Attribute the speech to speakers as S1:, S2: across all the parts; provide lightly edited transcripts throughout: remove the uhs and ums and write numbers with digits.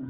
S1: So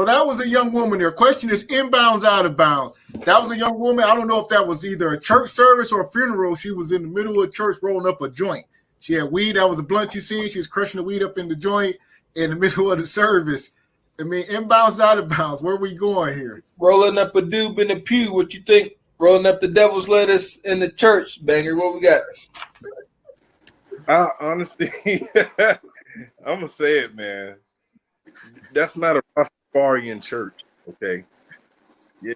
S1: that was a young woman. Their question is inbounds, out of bounds. That was a young woman. I don't know if that was either a church service or a funeral. She was in the middle of church rolling up a joint. She had weed. That was a blunt you see. She was crushing the weed up in the joint in the middle of the service. I mean, inbounds, out of bounds. Where are we going here?
S2: Rolling up a doob in the pew. What you think? Rolling up the devil's lettuce in the church. Banger, what we got?
S3: Honestly, I'm going to say it, man. That's not a Rastafarian church, okay? Yeah,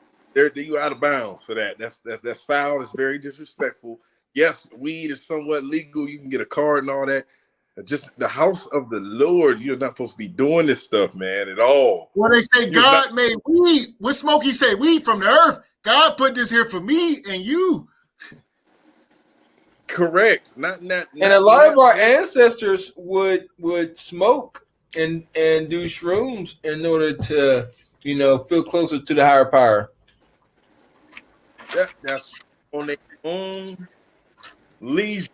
S3: you out of bounds for that. That's foul. It's very disrespectful. Yes, weed is somewhat legal. You can get a card and all that. Just the house of the Lord, you're not supposed to be doing this stuff, man, at all.
S1: Well, they say God made weed. What Smokey say? Weed from the earth. God put this here for me and you.
S3: Correct.
S2: And a lot of our ancestors would smoke and do shrooms in order to, feel closer to the higher power.
S3: That's on their own leisure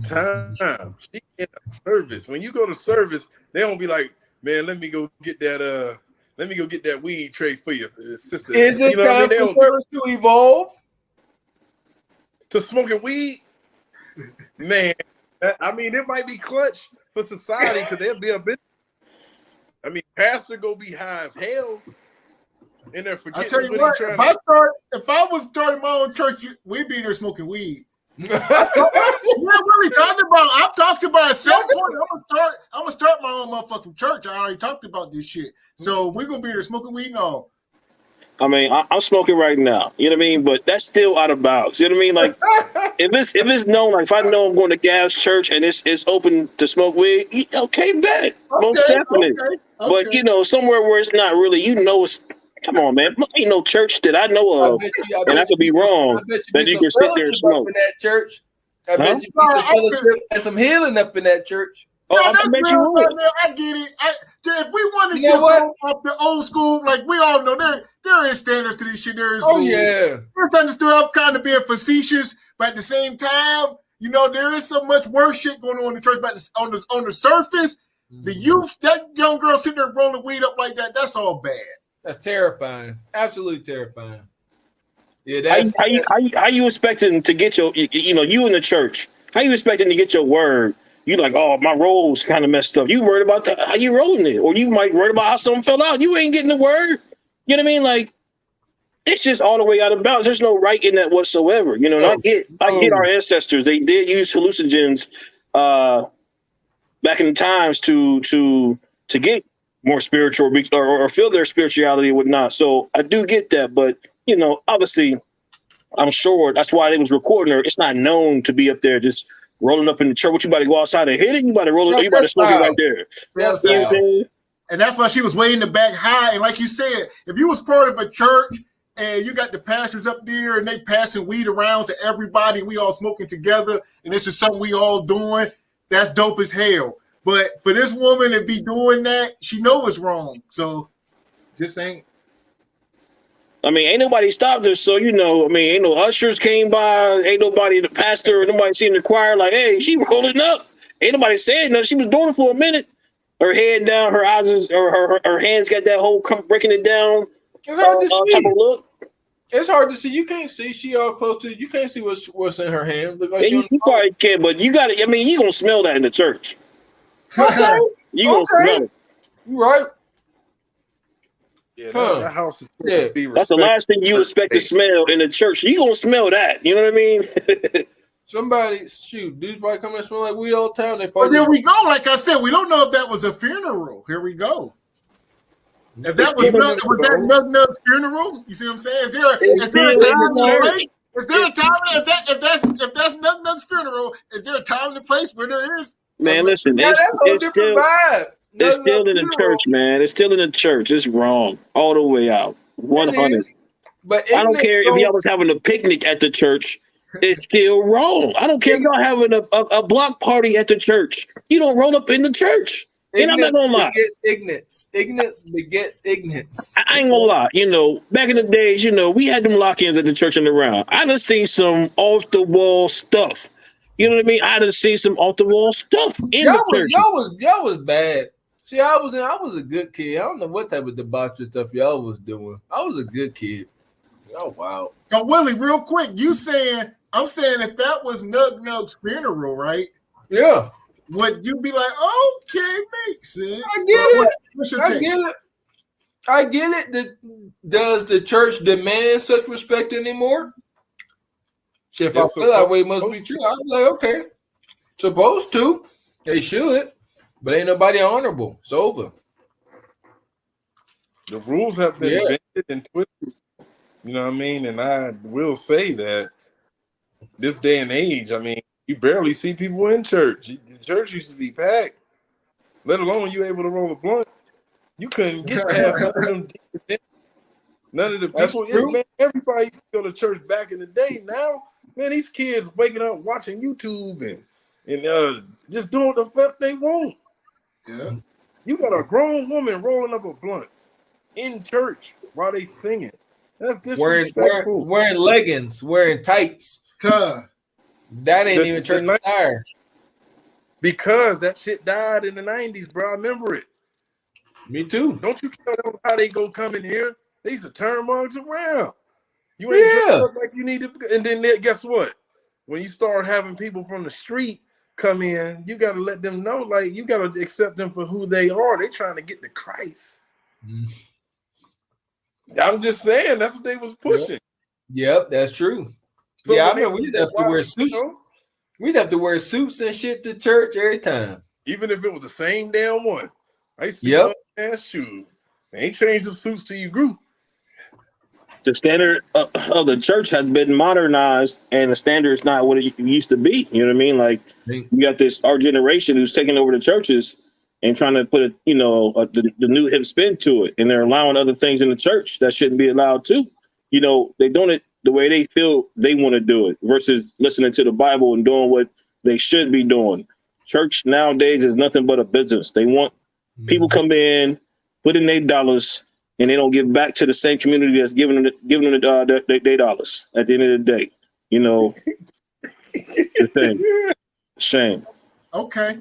S3: time. She in a service. When you go to service, they don't be like, man, let me go get that weed tray for you, sister.
S2: Is it time for service to evolve?
S3: To smoking weed? Man, it might be clutch for society because they'll be a bit. Pastor go be high as hell in there forgetting.
S1: I tell you what, if I was starting my own church, we'd be there smoking weed. I'm talked about at some point. I'm gonna start my own motherfucking church. I already talked about this shit. So we're gonna be there smoking weed. No.
S4: I'm smoking right now. You know what I mean? But that's still out of bounds. You know what I mean? Like, if it's known, like if I know I'm going to Gav's church and it's open to smoke weed, okay, bet. Most definitely. Okay. But somewhere where it's not really, it's. Come on, man. Ain't no church that I know of, and I could be wrong, that you can sit there and smoke.
S2: In that church. I bet you be some fellowship and some healing up in that church.
S4: I bet you would.
S1: I get it. If we want to just go off the old school, like we all know, there is standards to this shit. There is rules.
S2: Yeah.
S1: It's understood. I'm kind of being facetious, but at the same time, there is so much worse shit going on in the church. But on the surface, the youth, that young girl sitting there rolling weed up like that, that's all bad.
S2: That's terrifying. Absolutely terrifying. Yeah, that's
S4: how you expecting to get you in the church? How you expecting to get your word? You like, oh, my roll's kind of messed up. You worried about how you rolling it, or you might worried about how something fell out. You ain't getting the word. You know what I mean? Like, it's just all the way out of bounds. There's no right in that whatsoever. And I get our ancestors. They did use hallucinogens back in the times to get more spiritual or feel their spirituality and whatnot. So I do get that, but obviously, I'm sure that's why they was recording her. It's not known to be up there just rolling up in the church. What, you about to go outside and hit it? You about to roll it? You about to smoke it right there?
S1: That's you know what I'm saying? And that's why she was way in the back high. And like you said, if you was part of a church and you got the pastors up there and they passing weed around to everybody, we all smoking together, and this is something we all doing, that's dope as hell. But for this woman to be doing that, she know it's wrong. So just ain't.
S4: Ain't nobody stopped her. So, ain't no ushers came by. Ain't nobody, the pastor, nobody seen the choir like, hey, she rolling up. Ain't nobody saying nothing. She was doing it for a minute. Her head down, her eyes, or her hands got that whole breaking it down.
S2: It's hard to see. Type of look. It's hard to see. You can't see. She all close to. You can't see what's in her hand. Look like
S4: you probably can, but you got to. You gonna smell that in the church.
S2: Okay.
S4: You gonna smell it.
S2: You right.
S3: Yeah, that house is supposed to be
S4: that's the last thing you expect to smell in the church. You gonna smell that. You know what I mean?
S2: Dudes probably come and smell like weed all the time.
S1: But there we go. Like I said, we don't know if that was a funeral. Here we go. If that was Nug's funeral, you see what I'm saying? Is there a time if that's Nug's funeral? Is there a time and a place where there is?
S4: Man, listen, it's still vibe. It's still in the church, man. It's still in the church. It's wrong all the way out. 100.
S2: But
S4: I don't care if y'all was having a picnic at the church it's still wrong. I don't care if y'all having a block party at the church. You don't roll up in the church. And I'm not
S2: Ignorance
S4: gonna lie.
S2: begets ignorance. Ignorance begets ignorance.
S4: I ain't gonna lie. Back in the days, we had them lock-ins at the church and around. I done seen some off-the-wall stuff. You know what I mean? I done seen some off-the-wall stuff in the church.
S2: Y'all was bad. See, I was a good kid. I don't know what type of debauchery stuff y'all was doing. I was a good kid. Oh wow.
S1: So Willie, real quick, I'm saying if that was Nug Nug's funeral, right?
S2: Yeah.
S1: Would you be like, okay, makes sense?
S2: I get it.
S1: What's your
S2: I
S1: take?
S2: get it. I get it. Does the church demand such respect anymore? Shit, if I feel that way, it must be true. I'm like, okay. Supposed to. They should. But ain't nobody honorable. It's over.
S3: The rules have been invented and twisted. You know what I mean? And I will say that this day and age, I mean, you barely see people in church. The church used to be packed, let alone you able to roll a blunt. You couldn't get past none of them. None of the people. Man, everybody used to go to church back in the day. Now, man, these kids waking up watching YouTube and just doing the fuck they want.
S1: Yeah.
S3: You got a grown woman rolling up a blunt in church while they singing. That's disrespectful.
S2: Wearing leggings, wearing tights. That ain't even church attire.
S3: Because that shit died in the 90s, bro. I remember it.
S2: Me too.
S3: Don't you care how they go come in here? They used to turn mugs around. You ain't dressed up like you need to. And then guess what? When you start having people from the street come in, you got to let them know, like, you got to accept them for who they are. They trying to get to Christ. I'm just saying, that's what they was pushing.
S2: Yep, that's true. So I mean, we used to have to wear suits. We used to have to wear suits and shit to church every time.
S3: Even if it was the same damn one. I used to see ass shoes. They ain't changed the suits till you grew.
S4: The standard of the church has been modernized, and the standard is not what it used to be. You know what I mean? Like, you got our generation who's taking over the churches and trying to put the new hip spin to it, and they're allowing other things in the church that shouldn't be allowed too. They're doing it the way they feel they want to do it versus listening to the Bible and doing what they should be doing. Church nowadays is nothing but a business. They want people come in, put in their dollars, and they don't give back to the same community that's giving them their dollars at the end of the day. The thing. Shame.
S1: Okay.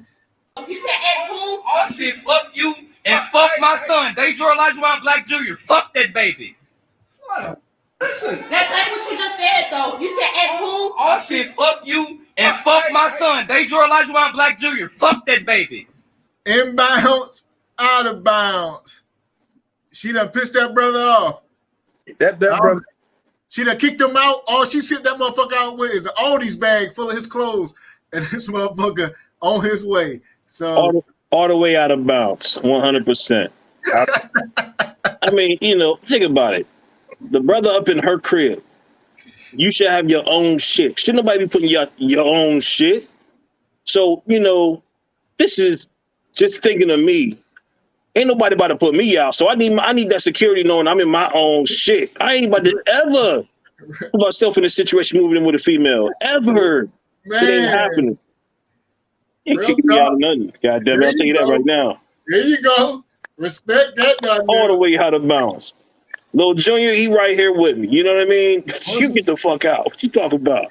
S5: You said at who? I said fuck you and fuck my son. Deja Elijah Black Jr. Fuck that baby.
S6: That's like what you just said, though. You said at who?
S5: I said fuck you and fuck my son. Deja Elijah Black Jr. Fuck that baby.
S1: Inbounds, out of bounds. She done pissed that brother off.
S3: That brother.
S1: She done kicked him out. All she sent that motherfucker out with is an Aldi's bag full of his clothes, and this motherfucker on his way. So
S4: all the way out of bounds, 100%. I mean, think about it. The brother up in her crib. You should have your own shit. Should nobody be putting your own shit? So, this is just thinking of me. Ain't nobody about to put me out. So I need that security knowing I'm in my own shit. I ain't about to ever put myself in a situation moving in with a female. Ever.
S1: Man.
S4: It ain't happening. You ain't kicking me out of nothing. God damn it, I'll tell you that right now.
S1: There you go. Respect that.
S4: All the way out of bounds. Little Junior, he right here with me. You know what I mean? You get the fuck out. What you talking about?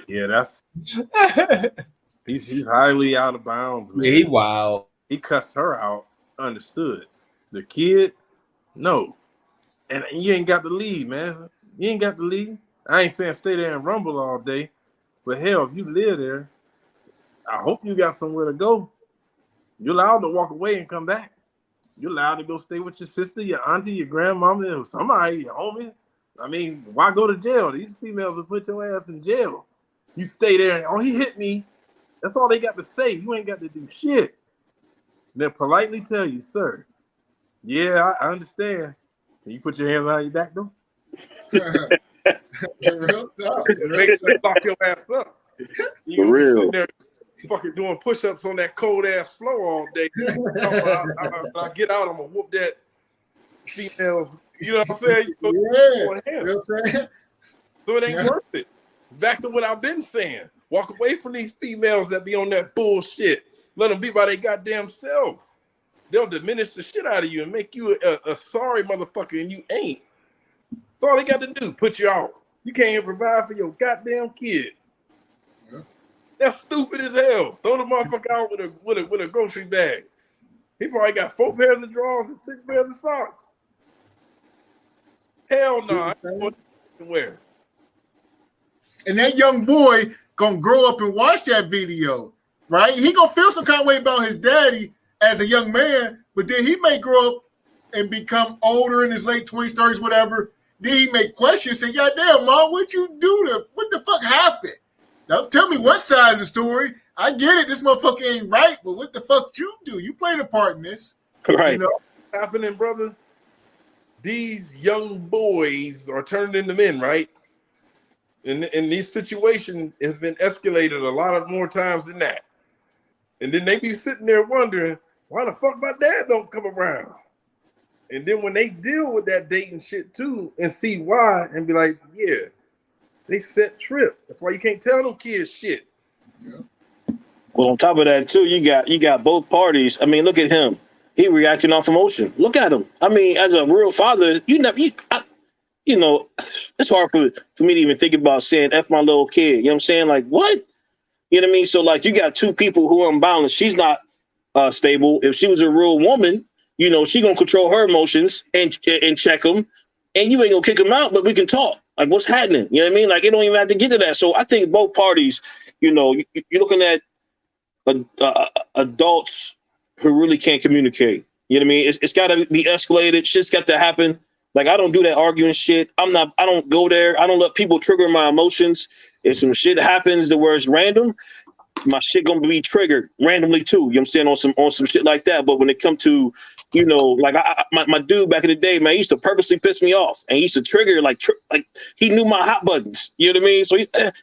S3: Yeah, that's he's highly out of bounds, man.
S2: Yeah, he wild.
S3: He cussed her out. Understood. The kid, no. And you ain't got to leave, man. You ain't got to leave. I ain't saying stay there and rumble all day, but hell, if you live there, I hope you got somewhere to go. You're allowed to walk away and come back. You're allowed to go stay with your sister, your auntie, your grandmama, or somebody, your homie. I mean, why go to jail? These females will put your ass in jail. You stay there and, he hit me. That's all they got to say. You ain't got to do shit. They'll politely tell you, sir, yeah, I understand. Can you put your hands on your back, though?
S1: Real talk.
S3: Make sure lock your ass up. You
S4: For real.
S3: Sitting there fucking doing push-ups on that cold-ass floor all day. I get out, I'm going to whoop that female's, you know what I'm saying?
S1: You know what I'm saying?
S3: So it ain't worth it. Back to what I've been saying. Walk away from these females that be on that bullshit. Let them be by their goddamn self. They'll diminish the shit out of you and make you a sorry motherfucker, and you ain't. That's all they got to do, put you out. You can't even provide for your goddamn kid. Yeah. That's stupid as hell. Throw the motherfucker out with a grocery bag. He probably got 4 pairs of drawers and 6 pairs of socks. Hell no. I don't want to wear.
S1: And that young boy gonna grow up and watch that video, right? He gonna feel some kind of way about his daddy as a young man, but then he may grow up and become older in his late 20s, 30s, whatever. Then he may question, say, "God damn, Mom, what you do what the fuck happened? Now tell me what side of the story. I get it, this motherfucker ain't right, but what the fuck you do? You played a part in this."
S4: Right.
S1: You know?
S3: Happening, brother. These young boys are turned into men, right? And this situation has been escalated a lot of more times than that. And then they be sitting there wondering, why the fuck my dad don't come around? And then when they deal with that dating shit too and see why and be like, yeah, they set trip. That's why you can't tell them kids shit. Yeah.
S4: Well, on top of that too, you got both parties. I mean, look at him. He reacting off emotion. Look at him. I mean, as a real father, you know, it's hard for me to even think about saying F my little kid. You know what I'm saying? Like, what? You know what I mean? So, like, you got two people who are unbalanced. She's not stable. If she was a real woman, you know, she going to control her emotions and check them. And you ain't going to kick them out, but we can talk. Like, what's happening? You know what I mean? Like, it don't even have to get to that. So I think both parties, you know, you're looking at adults who really can't communicate. You know what I mean? It's got to be escalated. Shit's got to happen. Like, I don't do that arguing shit. I don't go there. I don't let people trigger my emotions. If some shit happens to where it's random, my shit gonna be triggered randomly too. You know what I'm saying? On some shit like that. But when it come to, you know, like my dude back in the day, man, he used to purposely piss me off. And he used to trigger like he knew my hot buttons. You know what I mean? So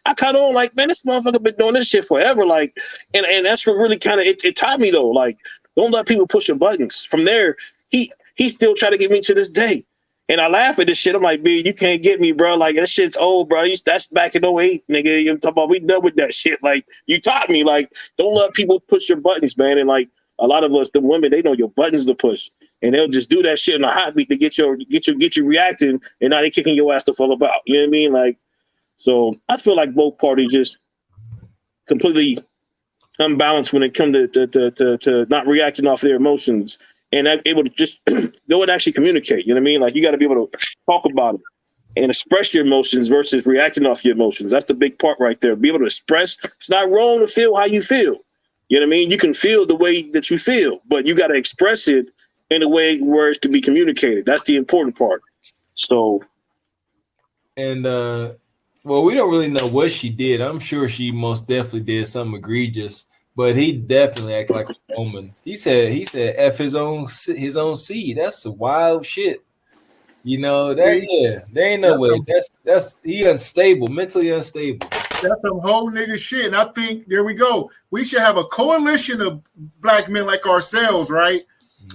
S4: I caught on like, man, this motherfucker been doing this shit forever. Like, and that's what really kind of it taught me though. Like, don't let people push your buttons. From there, he still try to get me to this day. And I laugh at this shit. I'm like, B, you can't get me, bro. Like, that shit's old, bro. That's back in 08, nigga. You're talking about we done with that shit. Like, you taught me, like, don't let people push your buttons, man. And like a lot of us, the women, they know your buttons to push. And they'll just do that shit in a hot beat to get you reacting, and now they kicking your ass to fall about. You know what I mean? Like, so I feel like both parties just completely unbalanced when it comes to not reacting off their emotions. And able to just go and actually communicate, you know what I mean? Like, you got to be able to talk about it and express your emotions versus reacting off your emotions. That's the big part right there. Be able to express. It's not wrong to feel how you feel. You know what I mean? You can feel the way that you feel, but you got to express it in a way where it can be communicated. That's the important part. So.
S2: And, well, we don't really know what she did. I'm sure she most definitely did something egregious. But he definitely acted like a woman. He said F his own seed. That's some wild shit. You know, there ain't no way. That's he unstable, mentally unstable.
S1: That's some whole nigga shit. And I think there we go. We should have a coalition of black men like ourselves, right?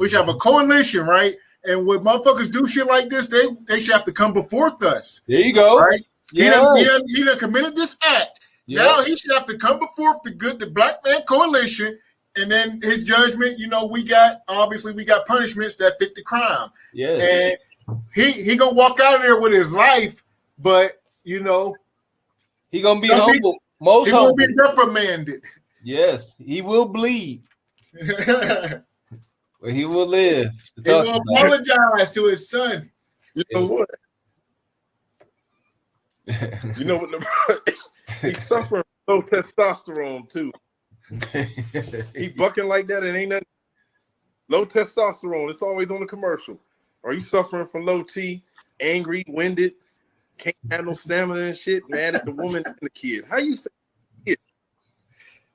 S1: We should have a coalition, right? And when motherfuckers do shit like this, they should have to come before us.
S2: There you go.
S1: Right?
S2: Yes.
S1: He done committed this act. Yep. Now he should have to come before the Black Man Coalition, and then his judgment. You know, we got punishments that fit the crime.
S2: Yeah,
S1: and he gonna walk out of there with his life, but you know,
S2: he gonna be humble. Most humble.
S1: He gonna be reprimanded.
S2: Yes, he will bleed, but he will live.
S1: He will apologize to his son.
S3: You know what? You know what? He's suffering from low testosterone too. He bucking like that and ain't nothing. Low testosterone. It's always on the commercial. Are you suffering from low T, angry, winded, can't have no stamina and shit, mad at the woman and the kid? How you say it?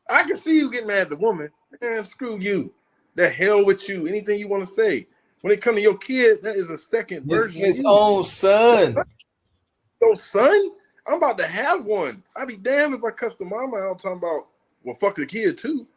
S3: I can see you getting mad at the woman. Man, screw you. The hell with you. Anything you want to say. When it comes to your kid, that is a second version.
S2: His own son.
S3: Your son? I'm about to have one. I'd be damned if I cuss the mama out talking about, well, fuck the kid too.